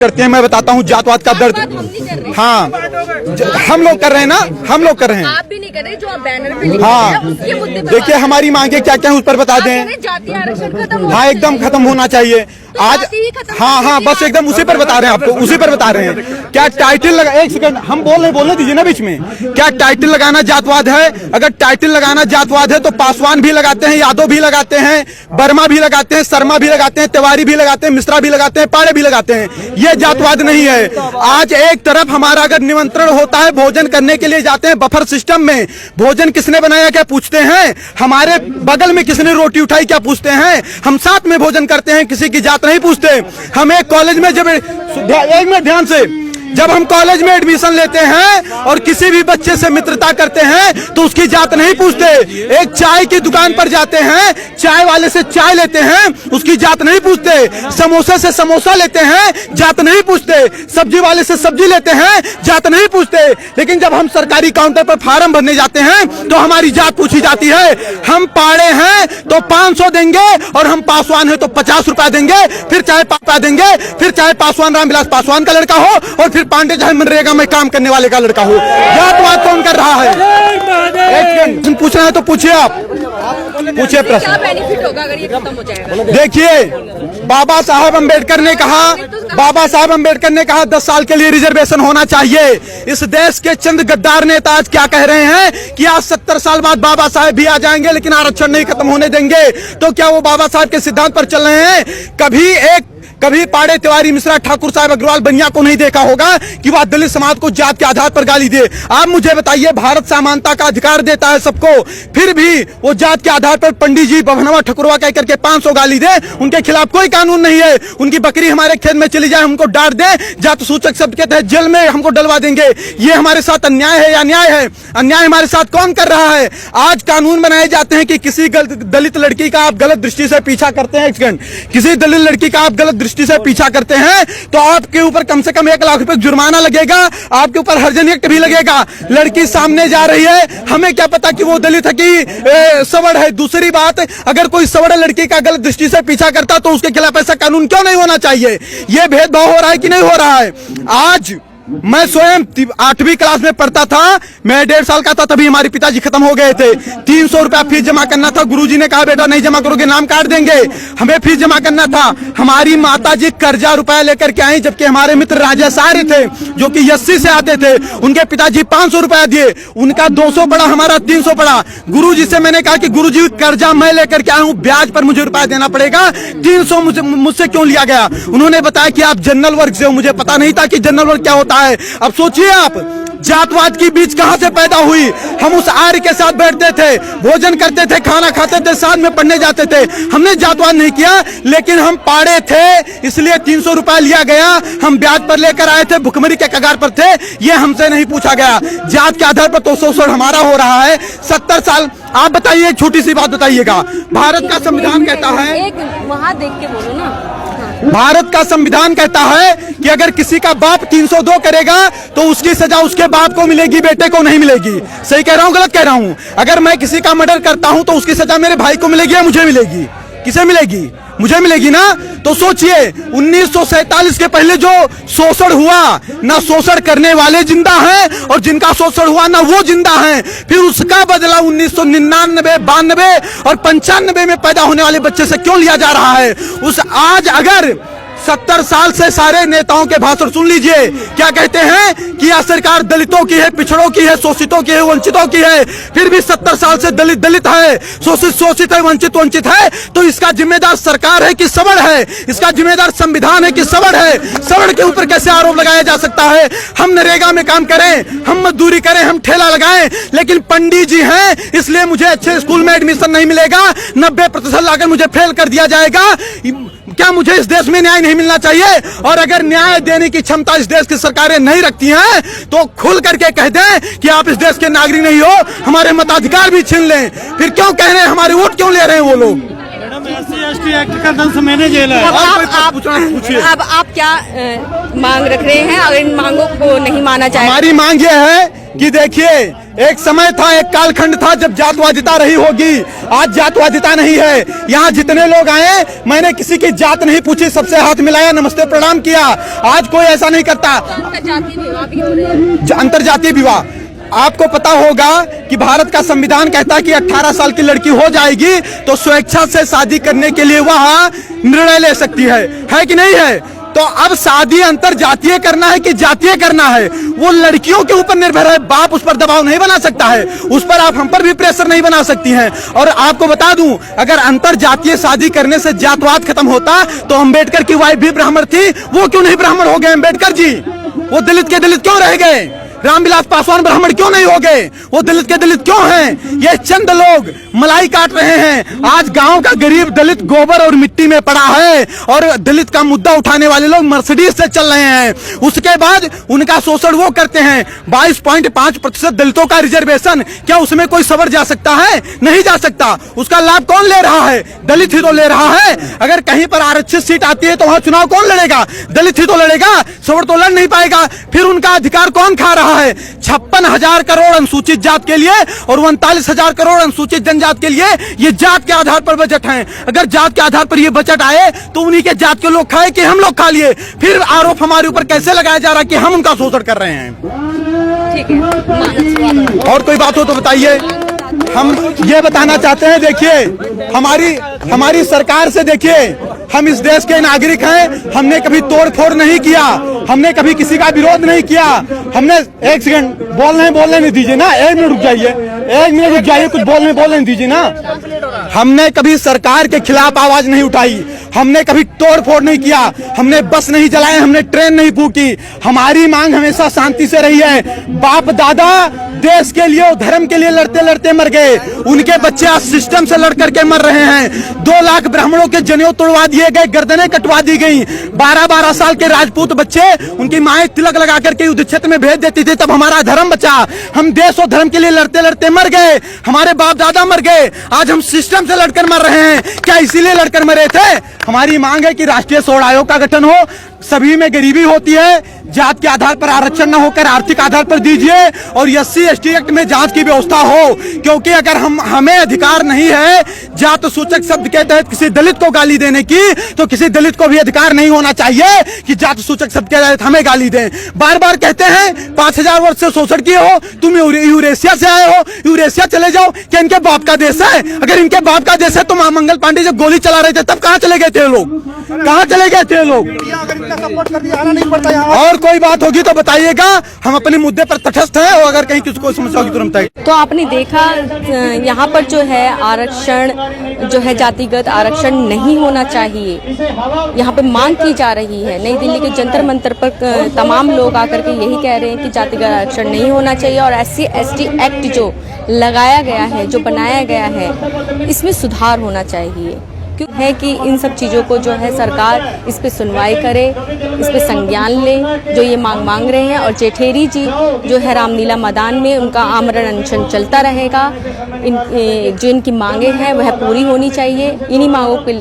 करते हैं। मैं बताता हूँ जातवाद का दर्द। हाँ, हम लोग कर रहे हैं ना, हम लोग कर रहे हैं। आप भी नहीं कर रहे, जो आप बैनर पे लिख हाँ, रहे हैं, उसके मुद्दे पे देखिए हमारी मांगे क्या क्या है उस पर बता दें। जातीय आरक्षण खत्म होना हाँ, एकदम खत्म होना चाहिए आज। हाँ हाँ, बस एकदम उसी पर बता रहे हैं आपको, उसी पर बता रहे हैं। क्या टाइटल लगा, एक सेकंड हम बोलने दीजिए ना बीच में। क्या टाइटल लगाना जातवाद है? अगर टाइटल लगाना जातवाद है तो पासवान भी लगाते हैं, यादव भी लगाते हैं, वर्मा भी लगाते हैं, शर्मा भी लगाते हैं, तिवारी भी लगाते हैं, मिश्रा भी लगाते हैं, पाड़े भी लगाते हैं। ये जातवाद नहीं है। आज एक तरफ हमारा अगर निमंत्रण होता है, भोजन करने के लिए जाते हैं बफर सिस्टम में, भोजन किसने बनाया क्या पूछते हैं, हमारे बगल में किसने रोटी उठाई क्या पूछते हैं, हम साथ में भोजन करते हैं, किसी की जात नहीं पूछते। हम एक कॉलेज में जब एक मिनट ध्यान से, जब हम कॉलेज में एडमिशन लेते हैं और किसी भी बच्चे से मित्रता करते हैं तो उसकी जात नहीं पूछते। एक चाय की दुकान पर जाते हैं, चाय वाले से चाय लेते हैं, उसकी जात नहीं पूछते। समोसे से समोसा लेते हैं, जात नहीं पूछते। सब्जी वाले से सब्जी लेते हैं, जात नहीं पूछते। लेकिन जब हम सरकारी काउंटर पर फार्म भरने जाते हैं तो हमारी जात पूछी जाती है। हम पाड़े हैं तो 500 देंगे और हम पासवान है तो 50 रुपया देंगे, फिर चाहे पापा देंगे, फिर चाहे पासवान रामविलास पासवान का लड़का हो और फिर पांडे चाहे मनरेगा में काम करने वाले का लड़का हो। जातवाद कौन कर रहा है? एक पूछना है तो पूछिए, आप पूछिए प्रश्न। क्या बेनिफिट होगा अगर ये खत्म हो जाएगा? देखिए, बाबा साहब अम्बेडकर ने कहा 10 साल के लिए रिजर्वेशन होना चाहिए। इस देश के चंद गद्दार नेता आज क्या कह रहे हैं कि आज 70 साल बाद बाबा साहब भी आ जाएंगे लेकिन आरक्षण नहीं खत्म होने देंगे। तो क्या वो बाबा साहब के सिद्धांत पर चल रहे हैं? कभी पाड़े, तिवारी, मिश्रा, ठाकुर साहब, अग्रवाल, बनिया को नहीं देखा होगा कि वह दलित समाज को जात के आधार पर गाली दे। आप मुझे बताइए, भारत समानता का अधिकार देता है सबको, फिर भी वो जात के आधार पर पंडित जी बभनवा ठकुरवा कह करके 500 गाली दे, उनके खिलाफ कोई कानून नहीं है। उनकी बकरी हमारे खेत में चली जाए, हमको डांट दे, जात सूचक शब्द के तहत जेल में हमको डलवा देंगे। ये हमारे साथ अन्याय है या न्याय है? अन्याय हमारे साथ कौन कर रहा है? आज कानून बनाए जाते हैं कि किसी दलित लड़की का आप गलत दृष्टि से पीछा करते हैं, किसी दलित लड़की का आप गलत दृष्टि से पीछा करते हैं तो आपके ऊपर कम से कम 1 लाख रुपए जुर्माना लगेगा, आपके ऊपर हर्जन एक्ट भी लगेगा। लड़की सामने जा रही है, हमें क्या पता कि वो दलित है कि सवर्ण है। दूसरी बात, अगर कोई सवर्ण लड़की का गलत दृष्टि से पीछा करता तो उसके खिलाफ ऐसा कानून क्यों नहीं होना चाहिए? ये भेदभाव हो रहा है कि नहीं हो रहा है? आज मैं स्वयं 8वीं क्लास में पढ़ता था, मैं 1.5 साल का था, तभी हमारे पिताजी खत्म हो गए थे। 300 रुपया फीस जमा करना था, गुरुजी ने कहा बेटा नहीं जमा करोगे नाम काट देंगे। हमें फीस जमा करना था। हमारी माताजी कर्जा रुपया लेकर के आई, जबकि हमारे मित्र राजेश आर्य थे जो कि 80 से आते थे, उनके पिताजी 500 रुपया दिए, उनका 200 पड़ा, हमारा 300 पड़ा। गुरुजी से मैंने कहा कि गुरुजी कर्जा मैं लेकर के आया हूँ, ब्याज पर मुझे रुपया देना पड़ेगा, 300 मुझसे क्यों लिया गया? उन्होंने बताया कि आप जनरल वर्ग से हो। मुझे पता नहीं था कि जनरल वर्ग क्या होता है। अब सोचिए आप, जातवाद की बीज कहां से पैदा हुई? हम उस आर्य के साथ बैठते थे, भोजन करते थे, खाना खाते थे, साथ में पढ़ने जाते थे। हमने जातवाद नहीं किया, लेकिन हम पाड़े थे इसलिए 300 रुपया लिया गया, हम ब्याज पर लेकर आए थे, भुखमरी के कगार पर थे, ये हमसे नहीं पूछा गया। जात के आधार पर तो शोषण हमारा हो रहा है 70 साल। आप बताइए, एक छोटी सी बात बताइएगा, भारत का संविधान कहता है, वहां देख के बोलो ना, भारत का संविधान कहता है कि अगर किसी का बाप 302 करेगा तो उसकी सजा उसके बाप को मिलेगी, बेटे को नहीं मिलेगी। सही कह रहा हूं, गलत कह रहा हूं? अगर मैं किसी का मर्डर करता हूं तो उसकी सजा मेरे भाई को मिलेगी या मुझे मिलेगी? किसे मिलेगी? मुझे मिलेगी ना। तो सोचिए, 1947 के पहले जो शोषण हुआ, ना शोषण करने वाले जिंदा हैं और जिनका शोषण हुआ ना वो जिंदा हैं। फिर उसका बदला 1999, 92 और 95 में पैदा होने वाले बच्चे से क्यों लिया जा रहा है? आज अगर 70 साल से सारे नेताओं के भाषण सुन लीजिए, क्या कहते हैं कि यह सरकार दलितों की है, पिछड़ों की है, शोषितों की है, वंचितों की है। फिर भी 70 साल से दलित दलित है, शोषित शोषित है, वंचित वंचित है। तो इसका जिम्मेदार सरकार है कि सवर्ण है? इसका जिम्मेदार संविधान है कि सवर्ण है? सवर्ण के ऊपर कैसे आरोप लगाया जा सकता है? हम नरेगा में काम करें, हम मजदूरी करें, हम ठेला लगाएं, लेकिन पंडित जी हैं इसलिए मुझे अच्छे स्कूल में एडमिशन नहीं मिलेगा, 90% लाकर मुझे फेल कर दिया जाएगा। क्या मुझे इस देश में न्याय नहीं मिलना चाहिए? और अगर न्याय देने की क्षमता इस देश की सरकारें नहीं रखती हैं तो खुल करके कह दें कि आप इस देश के नागरिक नहीं हो, हमारे मताधिकार भी छीन लें। फिर क्यों कह रहे हैं, हमारे वोट क्यों ले रहे हैं वो लोग? SC/ST एक्ट का 10 महीने जेल है। अब आप क्या मांग रख रहे हैं? अगर इन मांगों को नहीं माना जाए, हमारी मांग ये है कि देखिए, एक समय था, एक कालखंड था जब जातवादिता रही होगी। आज जातवादिता नहीं है। यहाँ जितने लोग आए, मैंने किसी की जात नहीं पूछी, सबसे हाथ मिलाया, नमस्ते प्रणाम किया। आज कोई ऐसा नहीं करता। अंतरजातीय विवाह, आपको पता होगा कि भारत का संविधान कहता है कि 18 साल की लड़की हो जाएगी तो स्वेच्छा से शादी करने के लिए वह निर्णय ले सकती है कि नहीं है? तो अब शादी अंतरजातीय करना है कि जातीय करना है, वो लड़कियों के ऊपर निर्भर है। बाप उस पर दबाव नहीं बना सकता है, उस पर आप हम पर भी प्रेशर नहीं बना सकती हैं। और आपको बता दूं, अगर अंतरजातीय शादी करने से जातवाद खत्म होता तो अम्बेडकर की वाइफ भी ब्राह्मण थी, वो क्यों नहीं ब्राह्मण हो गए अम्बेडकर जी? वो दलित के दलित क्यों रह गए? रामविलास पासवान ब्राह्मण क्यों नहीं हो गए? वो दलित के दलित क्यों हैं? ये चंद लोग मलाई काट रहे हैं। आज गांव का गरीब दलित गोबर और मिट्टी में पड़ा है और दलित का मुद्दा उठाने वाले लोग मर्सिडीज से चल रहे हैं। उसके बाद उनका शोषण वो करते हैं। 22.5% दलितों का रिजर्वेशन, क्या उसमें कोई सवर जा सकता है? नहीं जा सकता। उसका लाभ कौन ले रहा है? दलित ही तो ले रहा है। अगर कहीं पर आरक्षित सीट आती है तो वहां चुनाव कौन लड़ेगा? दलित ही तो लड़ेगा, सवर तो लड़ नहीं पाएगा। फिर उनका अधिकार कौन खा रहा है? 56,000 करोड़ अनुसूचित जात के लिए और 39,000 करोड़ अनुसूचित जनजात के लिए ये जात के आधार पर बजट है। अगर जात के आधार पर ये बजट आए तो उन्हीं के जात के लोग खाए कि हम लोग खा लिए। फिर आरोप हमारे ऊपर कैसे लगाया जा रहा है कि हम उनका शोषण कर रहे हैं? ठीक है, और कोई बात हो तो बताइए। हम ये बताना चाहते हैं, देखिए हमारी सरकार से, देखिए हम इस देश के नागरिक हैं। हमने कभी तोड़ फोड़ नहीं किया, हमने कभी किसी का विरोध नहीं किया। हमने, एक सेकंड बोलने नहीं दीजिए ना, 1 मिनट रुक जाइए, 1 मिनट रुक जाइए, कुछ बोलने दीजिए ना। हमने कभी सरकार के खिलाफ आवाज नहीं उठाई, हमने कभी तोड़ फोड़ नहीं किया, हमने बस नहीं चलाए, हमने ट्रेन नहीं फूकी। हमारी मांग हमेशा शांति से रही है। बाप दादा देश के लिए और धर्म के लिए लड़ते लड़ते मर गए, उनके बच्चे आज सिस्टम से लड़ करके मर रहे हैं। 2 लाख ब्राह्मणों के जनेऊ तोड़वा दिए गए, गर्दनें कटवा दी गई। 12-12 साल के राजपूत बच्चे, उनकी माएं तिलक लगा करके युद्ध क्षेत्र में भेज देती थी, तब हमारा धर्म बचा। हम देश और धर्म के लिए लड़ते लड़ते मर गए, हमारे बाप दादा मर गए, आज हम सिस्टम से लड़कर मर रहे हैं। क्या इसीलिए लड़कर मरे थे? हमारी मांग है कि राष्ट्रीय स्वर्ण आयोग का गठन हो। सभी में गरीबी होती है, जात के आधार पर आरक्षण न होकर आर्थिक आधार पर दीजिए और SC/ST एक्ट में जांच की व्यवस्था हो। क्योंकि अगर हमें अधिकार नहीं है जात सूचक शब्द के तहत किसी दलित को गाली देने की, तो किसी दलित को भी अधिकार नहीं होना चाहिए कि जात सूचक शब्द के तहत हमें गाली दें। बार बार कहते हैं 5000 वर्ष से शोषण किए हो, तुम यूरेशिया से आए हो, यूरेशिया चले जाओ। क्या इनके बाप का देश है? अगर इनके बाप का देश है तो मंगल पांडे जब गोली चला रहे थे तब कहाँ चले गए थे लोग? कहाँ चले गए थे लोग? सपोर्ट कर दिया, आना नहीं पड़ता यहाँ। और कोई बात होगी तो बताइएगा, हम अपने मुद्दे पर तटस्थ हैं और अगर कहीं किसी को समस्या होगी तुरंत बताइए। तो आपने देखा यहाँ पर जो है आरक्षण जो है जातिगत आरक्षण नहीं होना चाहिए, यहाँ पे मांग की जा रही है। नई दिल्ली के जंतर मंतर पर तमाम लोग आकर के यही कह रहे हैं कि जातिगत आरक्षण नहीं होना चाहिए और SC/ST एक्ट जो लगाया गया है, जो बनाया गया है, इसमें सुधार होना चाहिए। क्यों है कि इन सब चीज़ों को जो है सरकार इस पे सुनवाई करे, इस पे संज्ञान ले, जो ये मांग रहे हैं। और जेठेरी जी जो है रामलीला मैदान में उनका आमरण अनशन चलता रहेगा। जो इनकी मांगे हैं वह पूरी होनी चाहिए। इन्हीं मांगों पे